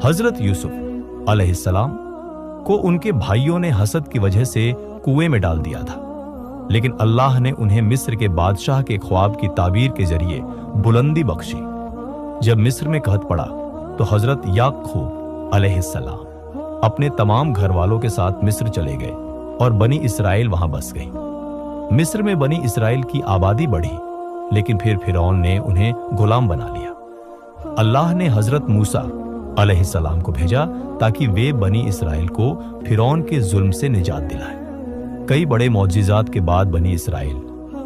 حضرت یوسف علیہ السلام کو ان کے بھائیوں نے حسد کی وجہ سے کنویں میں ڈال دیا تھا، لیکن اللہ نے انہیں مصر کے بادشاہ کے خواب کی تعبیر کے ذریعے بلندی بخشی۔ جب مصر میں قحط پڑا تو حضرت یعقوب علیہ السلام اپنے تمام گھر والوں کے ساتھ مصر چلے گئے اور بنی اسرائیل وہاں بس گئی۔ مصر میں بنی اسرائیل کی آبادی بڑھی، لیکن پھر فرعون نے انہیں غلام بنا لیا۔ اللہ نے حضرت موسیٰ علیہ السلام کو بھیجا تاکہ وہ بنی اسرائیل کو فرعون کے ظلم سے نجات دلائے۔ کئی بڑے معجزات کے بعد بنی اسرائیل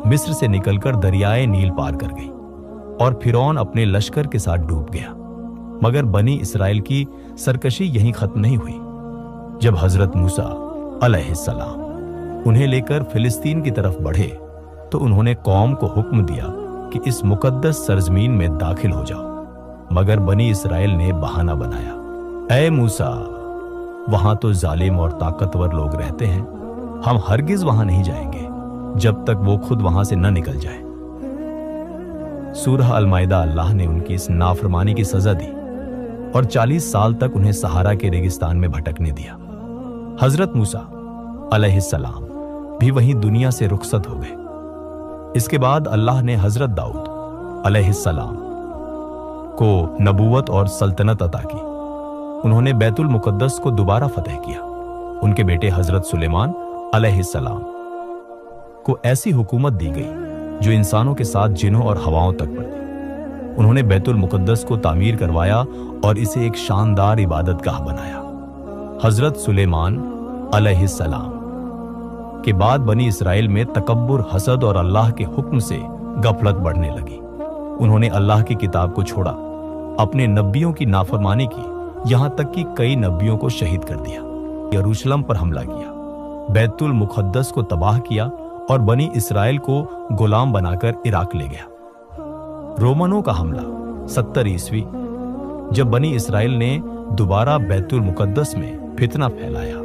مصر سے نکل کر دریائے نیل پار کر گئی اور فرعون اپنے لشکر کے ساتھ ڈوب گیا۔ مگر بنی اسرائیل کی سرکشی یہیں ختم نہیں ہوئی۔ جب حضرت موسیٰ علیہ السلام انہیں لے کر فلسطین کی طرف بڑھے تو انہوں نے قوم کو حکم دیا کہ اس مقدس سرزمین میں داخل ہو جاؤ، مگر بنی اسرائیل نے بہانہ بنایا، اے موسیٰ، وہاں تو ظالم اور طاقتور لوگ رہتے ہیں، ہم ہرگز وہاں نہیں جائیں گے جب تک وہ خود وہاں سے نہ نکل جائے۔ سورہ المائدہ اللہ نے ان کی اس نافرمانی کی سزا دی اور 40 سال تک انہیں صحرا کے ریگستان میں بھٹکنے دیا۔ حضرت موسیٰ علیہ السلام بھی وہیں دنیا سے رخصت ہو گئے۔ اس کے بعد اللہ نے حضرت داؤد علیہ السلام کو نبوت اور سلطنت عطا کی۔ انہوں نے بیت المقدس کو دوبارہ فتح کیا۔ ان کے بیٹے حضرت سلیمان علیہ السلام کو ایسی حکومت دی گئی جو انسانوں کے ساتھ جنوں اور ہواؤں تک پڑتی۔ انہوں نے بیت المقدس کو تعمیر کروایا اور اسے ایک شاندار عبادت گاہ بنایا۔ حضرت سلیمان علیہ السلام کے بعد بنی اسرائیل میں تکبر، حسد اور اللہ کے حکم سے غفلت بڑھنے لگی۔ انہوں نے اللہ کی کتاب کو چھوڑا، اپنے نبیوں کی نافرمانی کی، یہاں تک کہ کئی نبیوں کو شہید کر دیا، یروشلم پر حملہ کیا، بیت المقدس کو تباہ کیا اور بنی اسرائیل کو غلام بنا کر عراق لے گیا۔ رومنوں کا حملہ 70 عیسوی، جب بنی اسرائیل نے دوبارہ بیت المقدس میں فتنہ پھیلایا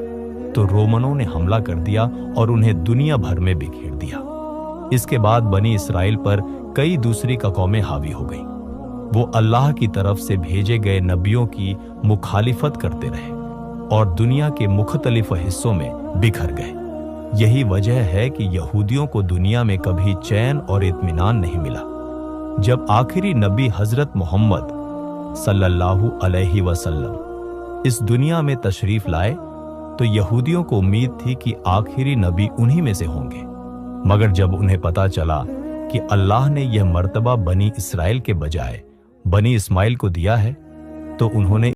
تو رومنوں نے حملہ کر دیا اور انہیں دنیا بھر میں بکھیر دیا۔ اس کے بعد بنی اسرائیل پر کئی دوسری قومیں حاوی ہو گئیں۔ وہ اللہ کی طرف سے بھیجے گئے نبیوں کی مخالفت کرتے رہے اور دنیا کے مختلف حصوں میں بکھر گئے۔ یہی وجہ ہے کہ یہودیوں کو دنیا میں کبھی چین اور اطمینان نہیں ملا۔ جب آخری نبی حضرت محمد صلی اللہ علیہ وسلم اس دنیا میں تشریف لائے تو یہودیوں کو امید تھی کہ آخری نبی انہی میں سے ہوں گے، مگر جب انہیں پتا چلا کہ اللہ نے یہ مرتبہ بنی اسرائیل کے بجائے بنی اسماعیل کو دیا ہے تو انہوں نے